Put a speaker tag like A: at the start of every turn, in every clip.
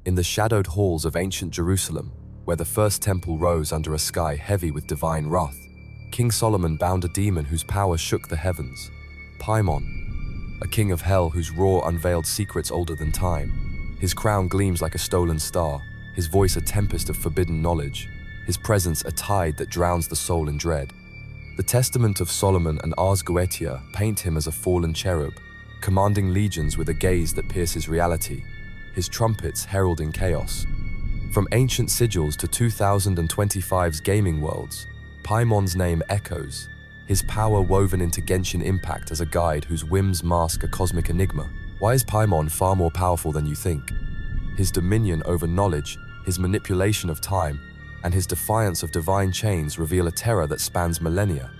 A: In the shadowed halls of ancient Jerusalem, where the first temple rose under a sky heavy with divine wrath, King Solomon bound a demon whose power shook the heavens, Paimon, a king of hell whose roar unveiled secrets older than time. His crown gleams like a stolen star, his voice a tempest of forbidden knowledge, his presence a tide that drowns the soul in dread. The Testament of Solomon and Ars Goetia paint him as a fallen cherub, commanding legions with a gaze that pierces reality, his trumpets heralding chaos. From ancient sigils to 2025's gaming worlds, Paimon's name echoes, his power woven into Genshin Impact as a guide whose whims mask a cosmic enigma. Why is Paimon far more powerful than you think? His dominion over knowledge, his manipulation of time, and his defiance of divine chains reveal a terror that spans millennia.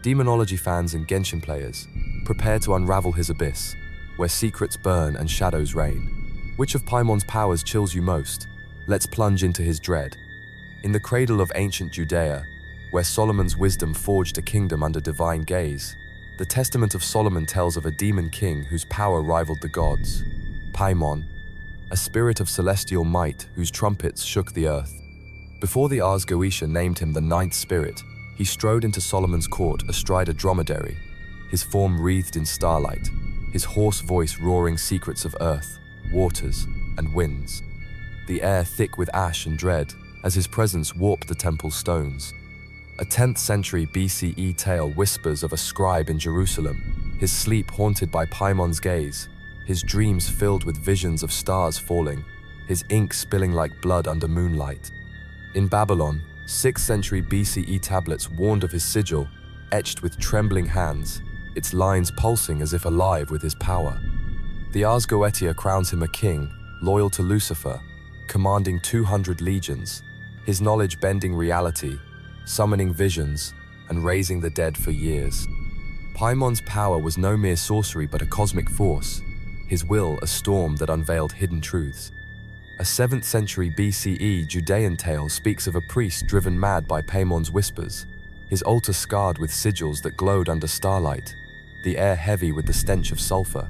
A: Demonology fans and Genshin players, prepare to unravel his abyss, where secrets burn and shadows reign. Which of Paimon's powers chills you most? Let's plunge into his dread. In the cradle of ancient Judea, where Solomon's wisdom forged a kingdom under divine gaze, the Testament of Solomon tells of a demon king whose power rivaled the gods. Paimon, a spirit of celestial might whose trumpets shook the earth. Before the Ars Goetia named him the Ninth Spirit, he strode into Solomon's court astride a dromedary, his form wreathed in starlight, his hoarse voice roaring secrets of earth, waters, and winds. The air thick with ash and dread, as his presence warped the temple's stones. A 10th century BCE tale whispers of a scribe in Jerusalem, his sleep haunted by Paimon's gaze, his dreams filled with visions of stars falling, his ink spilling like blood under moonlight. In Babylon, 6th century BCE tablets warned of his sigil, etched with trembling hands, its lines pulsing as if alive with his power. The Ars Goetia crowns him a king, loyal to Lucifer, commanding 200 legions, his knowledge bending reality, summoning visions, and raising the dead for years. Paimon's power was no mere sorcery but a cosmic force, his will a storm that unveiled hidden truths. A 7th century BCE Judean tale speaks of a priest driven mad by Paimon's whispers, his altar scarred with sigils that glowed under starlight, the air heavy with the stench of sulfur.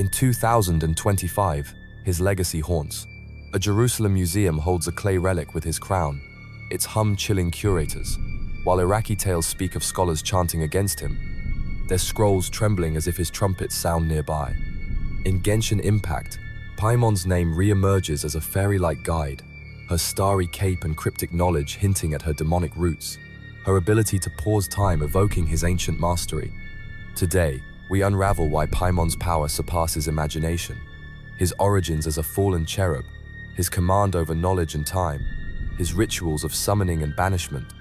A: In 2025, his legacy haunts. A Jerusalem museum holds a clay relic with his crown, its hum chilling curators, while Iraqi tales speak of scholars chanting against him, their scrolls trembling as if his trumpets sound nearby. In Genshin Impact, Paimon's name re-emerges as a fairy-like guide, her starry cape and cryptic knowledge hinting at her demonic roots, her ability to pause time evoking his ancient mastery. Today, we unravel why Paimon's power surpasses imagination, his origins as a fallen cherub, his command over knowledge and time, his rituals of summoning and banishment,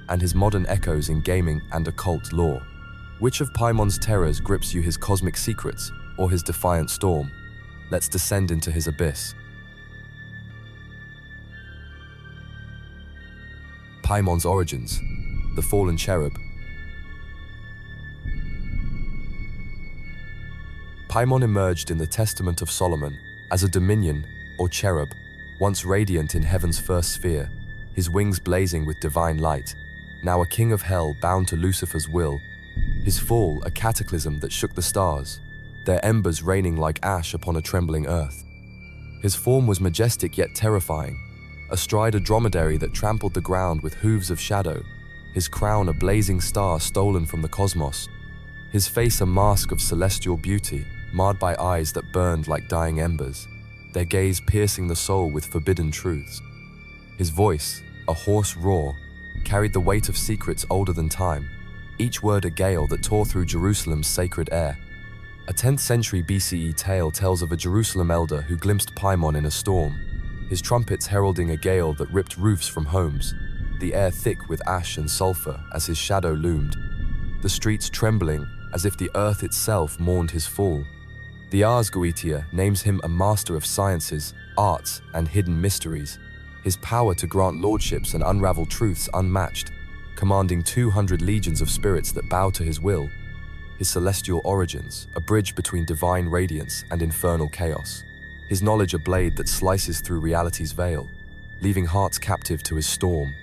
A: and his modern echoes in gaming and occult lore. Which of Paimon's terrors grips you, his cosmic secrets or his defiant storm? Let's descend into his abyss. Paimon's origins, the fallen cherub. Paimon emerged in the Testament of Solomon as a dominion, or cherub, once radiant in heaven's first sphere, his wings blazing with divine light, now a king of hell bound to Lucifer's will, his fall a cataclysm that shook the stars, their embers raining like ash upon a trembling earth. His form was majestic yet terrifying, astride a dromedary that trampled the ground with hooves of shadow, his crown a blazing star stolen from the cosmos, his face a mask of celestial beauty, marred by eyes that burned like dying embers, their gaze piercing the soul with forbidden truths. His voice, a hoarse roar, carried the weight of secrets older than time, each word a gale that tore through Jerusalem's sacred air. A 10th century BCE tale tells of a Jerusalem elder who glimpsed Paimon in a storm, his trumpets heralding a gale that ripped roofs from homes, the air thick with ash and sulfur as his shadow loomed, the streets trembling as if the earth itself mourned his fall. The Ars Goetia names him a master of sciences, arts, and hidden mysteries, his power to grant lordships and unravel truths unmatched, commanding 200 legions of spirits that bow to his will. His celestial origins, a bridge between divine radiance and infernal chaos. His knowledge a blade that slices through reality's veil, leaving hearts captive to his storm.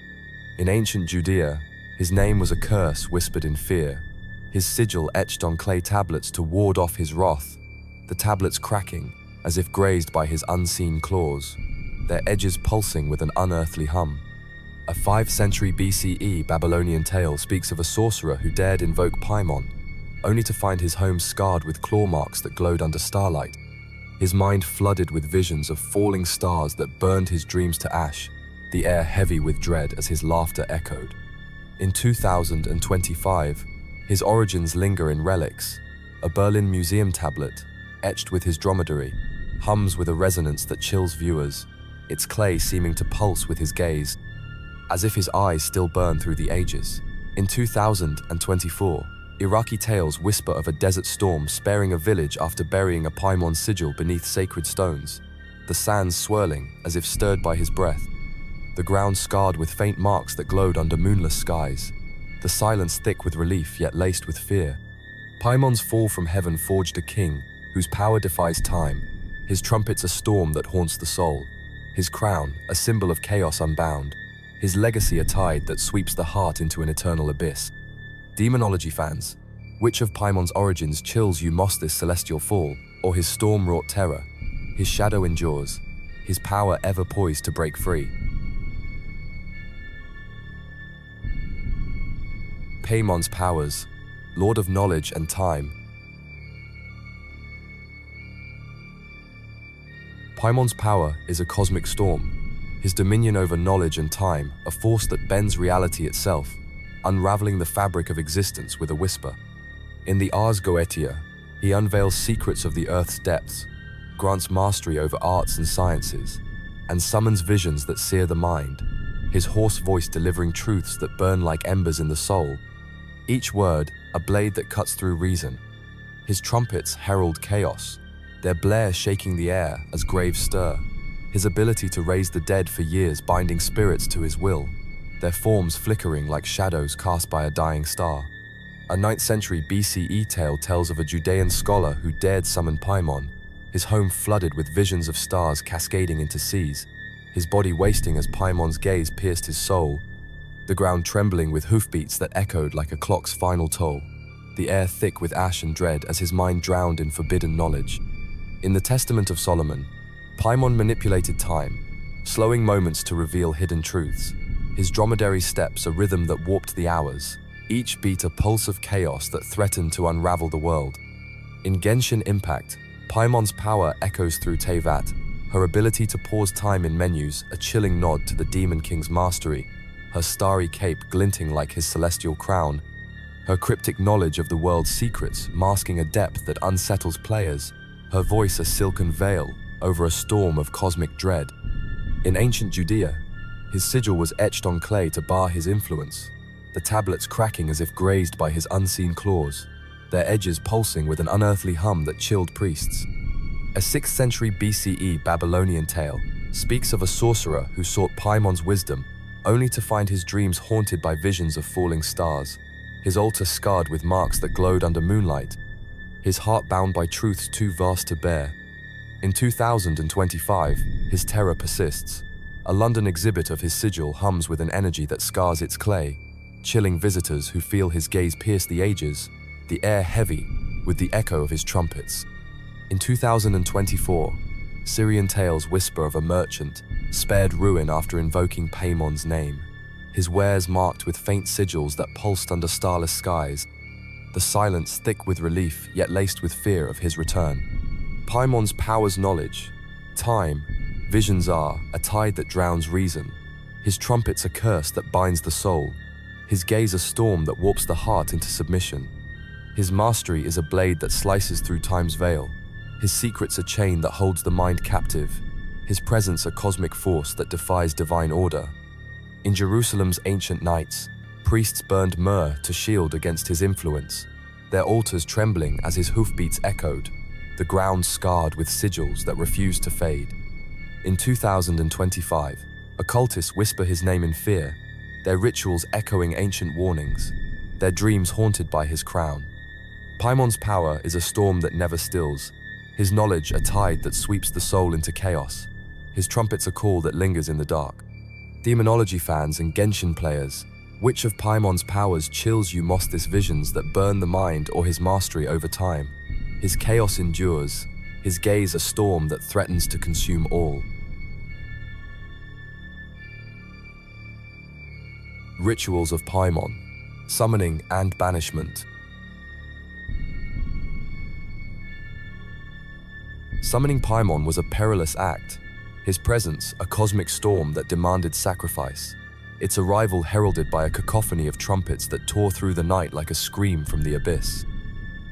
A: In ancient Judea, his name was a curse whispered in fear, his sigil etched on clay tablets to ward off his wrath, the tablets cracking as if grazed by his unseen claws, their edges pulsing with an unearthly hum. A 5th century BCE Babylonian tale speaks of a sorcerer who dared invoke Paimon, only to find his home scarred with claw marks that glowed under starlight. His mind flooded with visions of falling stars that burned his dreams to ash, the air heavy with dread as his laughter echoed. In 2025, his origins linger in relics. A Berlin museum tablet, etched with his dromedary, hums with a resonance that chills viewers, its clay seeming to pulse with his gaze, as if his eyes still burn through the ages. In 2024, Iraqi tales whisper of a desert storm sparing a village after burying a Paimon sigil beneath sacred stones, the sands swirling as if stirred by his breath, the ground scarred with faint marks that glowed under moonless skies, the silence thick with relief yet laced with fear. Paimon's fall from heaven forged a king whose power defies time, his trumpets a storm that haunts the soul, his crown a symbol of chaos unbound, his legacy a tide that sweeps the heart into an eternal abyss. Demonology fans, which of Paimon's origins chills you most, this celestial fall, or his storm-wrought terror? His shadow endures, his power ever poised to break free. Paimon's powers, Lord of knowledge and time. Paimon's power is a cosmic storm, his dominion over knowledge and time, a force that bends reality itself, unraveling the fabric of existence with a whisper. In the Ars Goetia, he unveils secrets of the earth's depths, grants mastery over arts and sciences, and summons visions that sear the mind, his hoarse voice delivering truths that burn like embers in the soul, each word a blade that cuts through reason. His trumpets herald chaos, their blare shaking the air as graves stir, his ability to raise the dead for years binding spirits to his will, their forms flickering like shadows cast by a dying star. A 9th century BCE tale tells of a Judean scholar who dared summon Paimon, his home flooded with visions of stars cascading into seas, his body wasting as Paimon's gaze pierced his soul, the ground trembling with hoofbeats that echoed like a clock's final toll, the air thick with ash and dread as his mind drowned in forbidden knowledge. In the Testament of Solomon, Paimon manipulated time, slowing moments to reveal hidden truths, his dromedary steps a rhythm that warped the hours, each beat a pulse of chaos that threatened to unravel the world. In Genshin Impact, Paimon's power echoes through Teyvat, her ability to pause time in menus a chilling nod to the Demon King's mastery, her starry cape glinting like his celestial crown, her cryptic knowledge of the world's secrets masking a depth that unsettles players, her voice a silken veil over a storm of cosmic dread. In ancient Judea, his sigil was etched on clay to bar his influence, the tablets cracking as if grazed by his unseen claws, their edges pulsing with an unearthly hum that chilled priests. A 6th century BCE Babylonian tale speaks of a sorcerer who sought Paimon's wisdom, only to find his dreams haunted by visions of falling stars, his altar scarred with marks that glowed under moonlight, his heart bound by truths too vast to bear. In 2025, his terror persists. A London exhibit of his sigil hums with an energy that scars its clay, chilling visitors who feel his gaze pierce the ages, the air heavy with the echo of his trumpets. In 2024, Syrian tales whisper of a merchant, spared ruin after invoking Paimon's name, his wares marked with faint sigils that pulsed under starless skies, the silence thick with relief yet laced with fear of his return. Paimon's powers knowledge, time, visions are a tide that drowns reason, his trumpets a curse that binds the soul, his gaze a storm that warps the heart into submission. His mastery is a blade that slices through time's veil, his secrets a chain that holds the mind captive, his presence a cosmic force that defies divine order. In Jerusalem's ancient nights, priests burned myrrh to shield against his influence, their altars trembling as his hoofbeats echoed, the ground scarred with sigils that refused to fade. In 2025, occultists whisper his name in fear, their rituals echoing ancient warnings, their dreams haunted by his crown. Paimon's power is a storm that never stills, his knowledge a tide that sweeps the soul into chaos, his trumpets a call that lingers in the dark. Demonology fans and Genshin players, which of Paimon's powers chills you most? This visions that burn the mind or his mastery over time? His chaos endures, his gaze a storm that threatens to consume all. Rituals of Paimon, summoning and banishment. Summoning Paimon was a perilous act, his presence a cosmic storm that demanded sacrifice, its arrival heralded by a cacophony of trumpets that tore through the night like a scream from the abyss.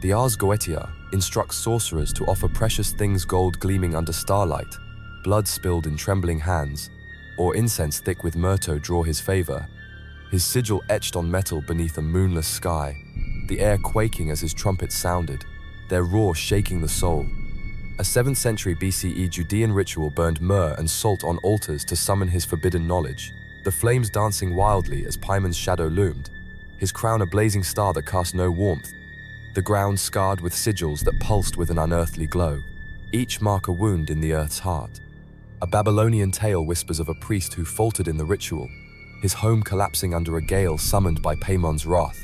A: The Ars Goetia instructs sorcerers to offer precious things, gold gleaming under starlight, blood spilled in trembling hands, or incense thick with myrto draw his favor, his sigil etched on metal beneath a moonless sky, the air quaking as his trumpets sounded, their roar shaking the soul. A 7th century BCE Judean ritual burned myrrh and salt on altars to summon his forbidden knowledge, the flames dancing wildly as Paimon's shadow loomed, his crown a blazing star that cast no warmth, the ground scarred with sigils that pulsed with an unearthly glow, each mark a wound in the earth's heart. A Babylonian tale whispers of a priest who faltered in the ritual, his home collapsing under a gale summoned by Paimon's wrath,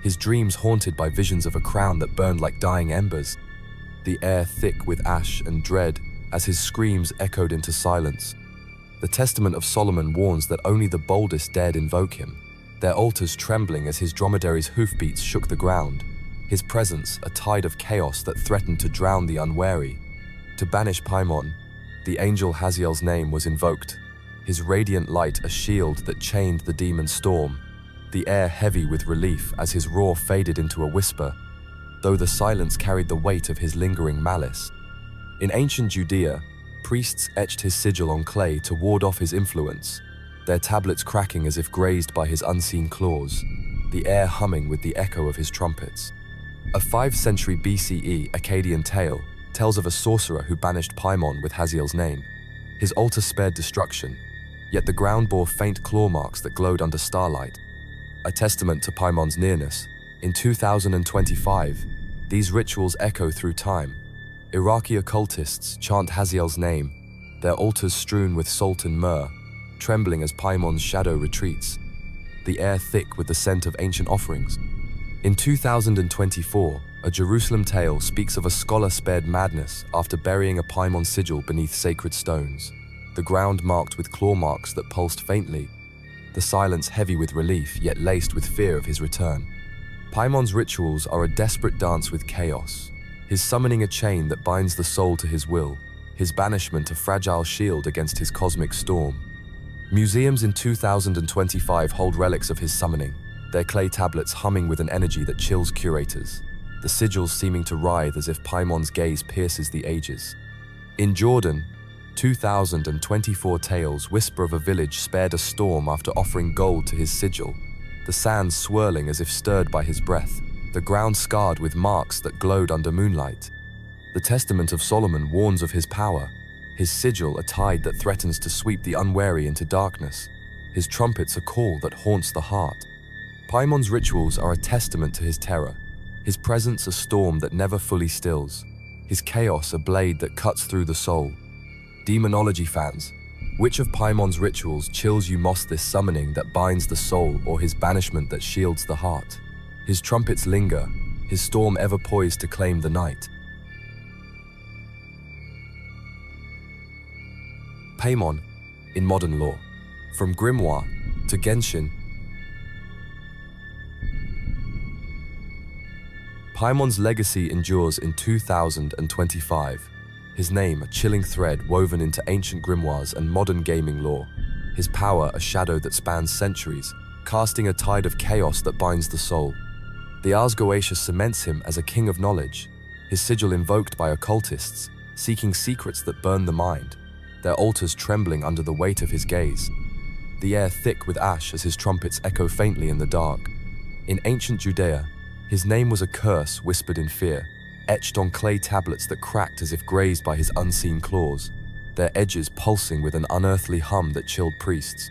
A: his dreams haunted by visions of a crown that burned like dying embers, the air thick with ash and dread as his screams echoed into silence. The Testament of Solomon warns that only the boldest dared invoke him, their altars trembling as his dromedary's hoofbeats shook the ground, his presence a tide of chaos that threatened to drown the unwary. To banish Paimon, the angel Haziel's name was invoked, his radiant light a shield that chained the demon storm, the air heavy with relief as his roar faded into a whisper, though the silence carried the weight of his lingering malice. In ancient Judea, priests etched his sigil on clay to ward off his influence, their tablets cracking as if grazed by his unseen claws, the air humming with the echo of his trumpets. A 5th century BCE Akkadian tale tells of a sorcerer who banished Paimon with Haziel's name. His altar spared destruction, yet the ground bore faint claw marks that glowed under starlight, a testament to Paimon's nearness. In 2025, these rituals echo through time. Iraqi occultists chant Haziel's name, their altars strewn with salt and myrrh, trembling as Paimon's shadow retreats, the air thick with the scent of ancient offerings. In 2024, a Jerusalem tale speaks of a scholar spared madness after burying a Paimon sigil beneath sacred stones, the ground marked with claw marks that pulsed faintly, the silence heavy with relief yet laced with fear of his return. Paimon's rituals are a desperate dance with chaos, his summoning a chain that binds the soul to his will, his banishment a fragile shield against his cosmic storm. Museums in 2025 hold relics of his summoning, their clay tablets humming with an energy that chills curators, the sigils seeming to writhe as if Paimon's gaze pierces the ages. In Jordan, 2024 tales whisper of a village spared a storm after offering gold to his sigil, the sands swirling as if stirred by his breath, the ground scarred with marks that glowed under moonlight. The Testament of Solomon warns of his power, his sigil a tide that threatens to sweep the unwary into darkness, his trumpets a call that haunts the heart. Paimon's rituals are a testament to his terror, his presence a storm that never fully stills, his chaos a blade that cuts through the soul. Demonology fans, which of Paimon's rituals chills you most, this summoning that binds the soul or his banishment that shields the heart? His trumpets linger, his storm ever poised to claim the night. Paimon, in modern lore, from grimoire to Genshin. Paimon's legacy endures in 2025. His name a chilling thread woven into ancient grimoires and modern gaming lore. His power a shadow that spans centuries, casting a tide of chaos that binds the soul. The Ars Goetia cements him as a king of knowledge, his sigil invoked by occultists, seeking secrets that burn the mind, their altars trembling under the weight of his gaze. The air thick with ash as his trumpets echo faintly in the dark. In ancient Judea, his name was a curse whispered in fear, etched on clay tablets that cracked as if grazed by his unseen claws, their edges pulsing with an unearthly hum that chilled priests.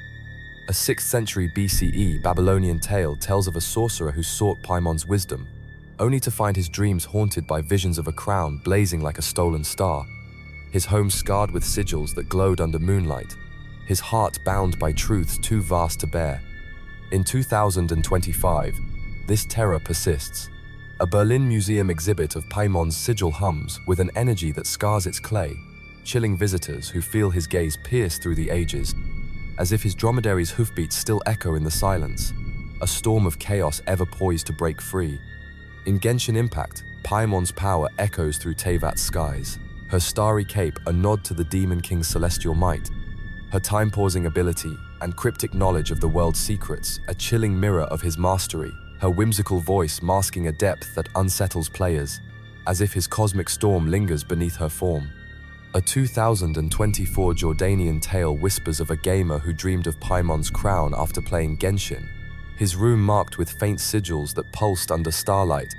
A: A 6th century BCE Babylonian tale tells of a sorcerer who sought Paimon's wisdom, only to find his dreams haunted by visions of a crown blazing like a stolen star, his home scarred with sigils that glowed under moonlight, his heart bound by truths too vast to bear. In 2025, this terror persists. A Berlin museum exhibit of Paimon's sigil hums with an energy that scars its clay, chilling visitors who feel his gaze pierce through the ages, as if his dromedary's hoofbeats still echo in the silence, a storm of chaos ever poised to break free. In Genshin Impact, Paimon's power echoes through Teyvat's skies, her starry cape a nod to the Demon King's celestial might, her time-pausing ability and cryptic knowledge of the world's secrets a chilling mirror of his mastery, her whimsical voice masking a depth that unsettles players, as if his cosmic storm lingers beneath her form. A 2024 Jordanian tale whispers of a gamer who dreamed of Paimon's crown after playing Genshin, his room marked with faint sigils that pulsed under starlight,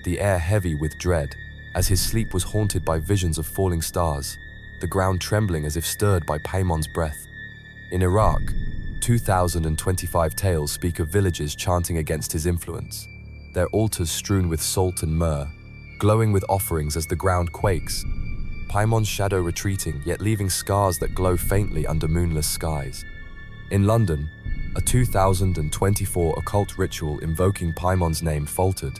A: the air heavy with dread, as his sleep was haunted by visions of falling stars, the ground trembling as if stirred by Paimon's breath. In Iraq, 2025 tales speak of villages chanting against his influence, their altars strewn with salt and myrrh, glowing with offerings as the ground quakes, Paimon's shadow retreating yet leaving scars that glow faintly under moonless skies. In London, a 2024 occult ritual invoking Paimon's name faltered,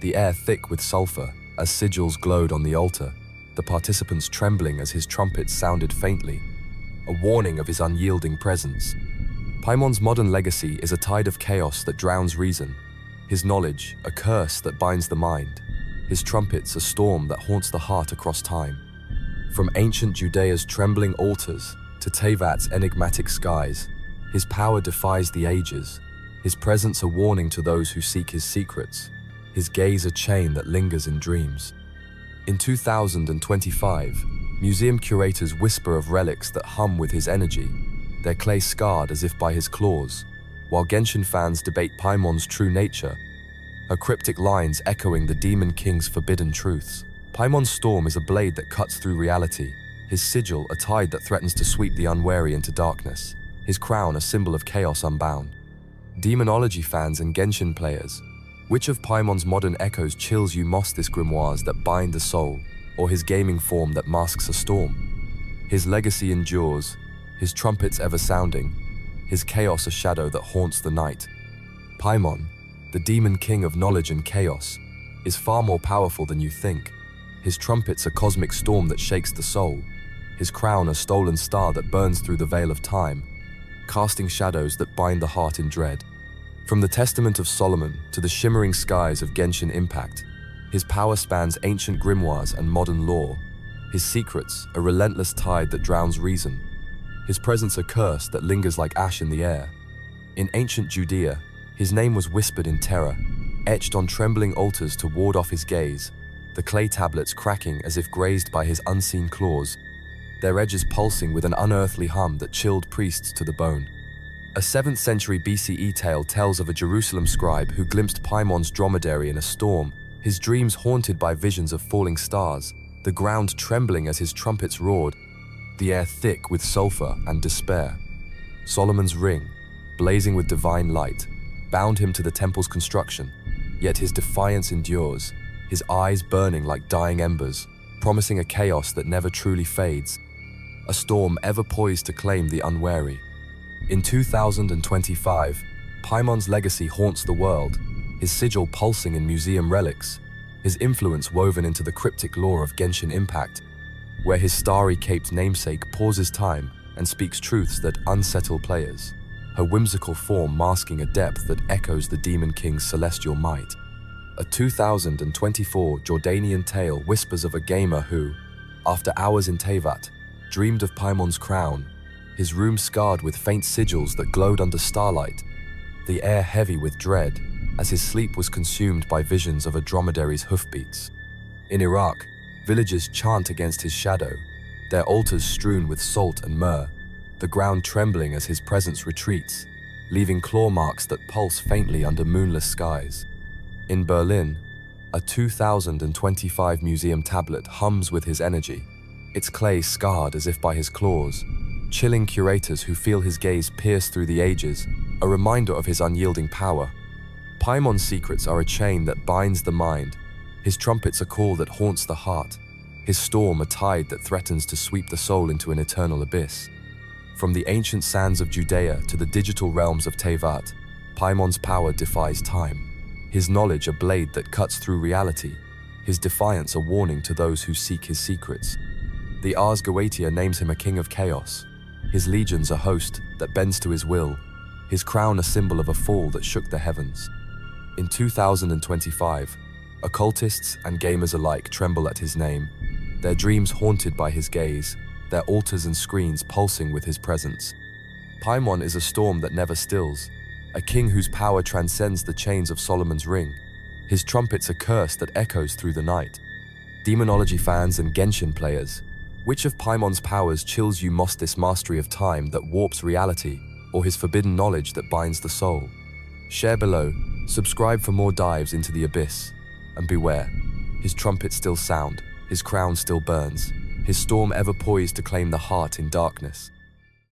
A: the air thick with sulfur as sigils glowed on the altar, the participants trembling as his trumpets sounded faintly, a warning of his unyielding presence. Paimon's modern legacy is a tide of chaos that drowns reason, his knowledge a curse that binds the mind, his trumpets a storm that haunts the heart across time. From ancient Judea's trembling altars to Teyvat's enigmatic skies, his power defies the ages, his presence a warning to those who seek his secrets, his gaze a chain that lingers in dreams. In 2025, museum curators whisper of relics that hum with his energy, their clay scarred as if by his claws, while Genshin fans debate Paimon's true nature, her cryptic lines echoing the Demon King's forbidden truths. Paimon's storm is a blade that cuts through reality, his sigil a tide that threatens to sweep the unwary into darkness, his crown a symbol of chaos unbound. Demonology fans and Genshin players, which of Paimon's modern echoes chills you most? This grimoires that bind the soul, or his gaming form that masks a storm? His legacy endures, his trumpets ever sounding, his chaos a shadow that haunts the night. Paimon, the demon king of knowledge and chaos, is far more powerful than you think. His trumpets a cosmic storm that shakes the soul, his crown a stolen star that burns through the veil of time, casting shadows that bind the heart in dread. From the Testament of Solomon to the shimmering skies of Genshin Impact, his power spans ancient grimoires and modern lore, his secrets a relentless tide that drowns reason, his presence a curse that lingers like ash in the air. In ancient Judea, his name was whispered in terror, etched on trembling altars to ward off his gaze, the clay tablets cracking as if grazed by his unseen claws, their edges pulsing with an unearthly hum that chilled priests to the bone. A 7th century BCE tale tells of a Jerusalem scribe who glimpsed Paimon's dromedary in a storm, his dreams haunted by visions of falling stars, the ground trembling as his trumpets roared, the air thick with sulfur and despair. Solomon's ring, blazing with divine light, bound him to the temple's construction, yet his defiance endures, his eyes burning like dying embers, promising a chaos that never truly fades, a storm ever poised to claim the unwary. In 2025, Paimon's legacy haunts the world, his sigil pulsing in museum relics, his influence woven into the cryptic lore of Genshin Impact, where his starry-caped namesake pauses time and speaks truths that unsettle players, her whimsical form masking a depth that echoes the Demon King's celestial might. A 2024 Jordanian tale whispers of a gamer who, after hours in Teyvat, dreamed of Paimon's crown, his room scarred with faint sigils that glowed under starlight, the air heavy with dread as his sleep was consumed by visions of a dromedary's hoofbeats. In Iraq, villagers chant against his shadow, their altars strewn with salt and myrrh, the ground trembling as his presence retreats, leaving claw marks that pulse faintly under moonless skies. In Berlin, a 2025 museum tablet hums with his energy, its clay scarred as if by his claws, chilling curators who feel his gaze pierce through the ages, a reminder of his unyielding power. Paimon's secrets are a chain that binds the mind, his trumpets a call that haunts the heart, his storm a tide that threatens to sweep the soul into an eternal abyss. From the ancient sands of Judea to the digital realms of Teyvat, Paimon's power defies time. his knowledge a blade that cuts through reality, his defiance a warning to those who seek his secrets. The Ars Goetia names him a king of chaos, his legions a host that bends to his will, his crown a symbol of a fall that shook the heavens. In 2025, occultists and gamers alike tremble at his name, their dreams haunted by his gaze, their altars and screens pulsing with his presence. Paimon is a storm that never stills, a king whose power transcends the chains of Solomon's ring. His trumpet's a curse that echoes through the night. Demonology fans and Genshin players, which of Paimon's powers chills you most? This mastery of time that warps reality, or his forbidden knowledge that binds the soul? Share below, subscribe for more dives into the abyss, and beware, his trumpet still sound, his crown still burns, his storm ever poised to claim the heart in darkness.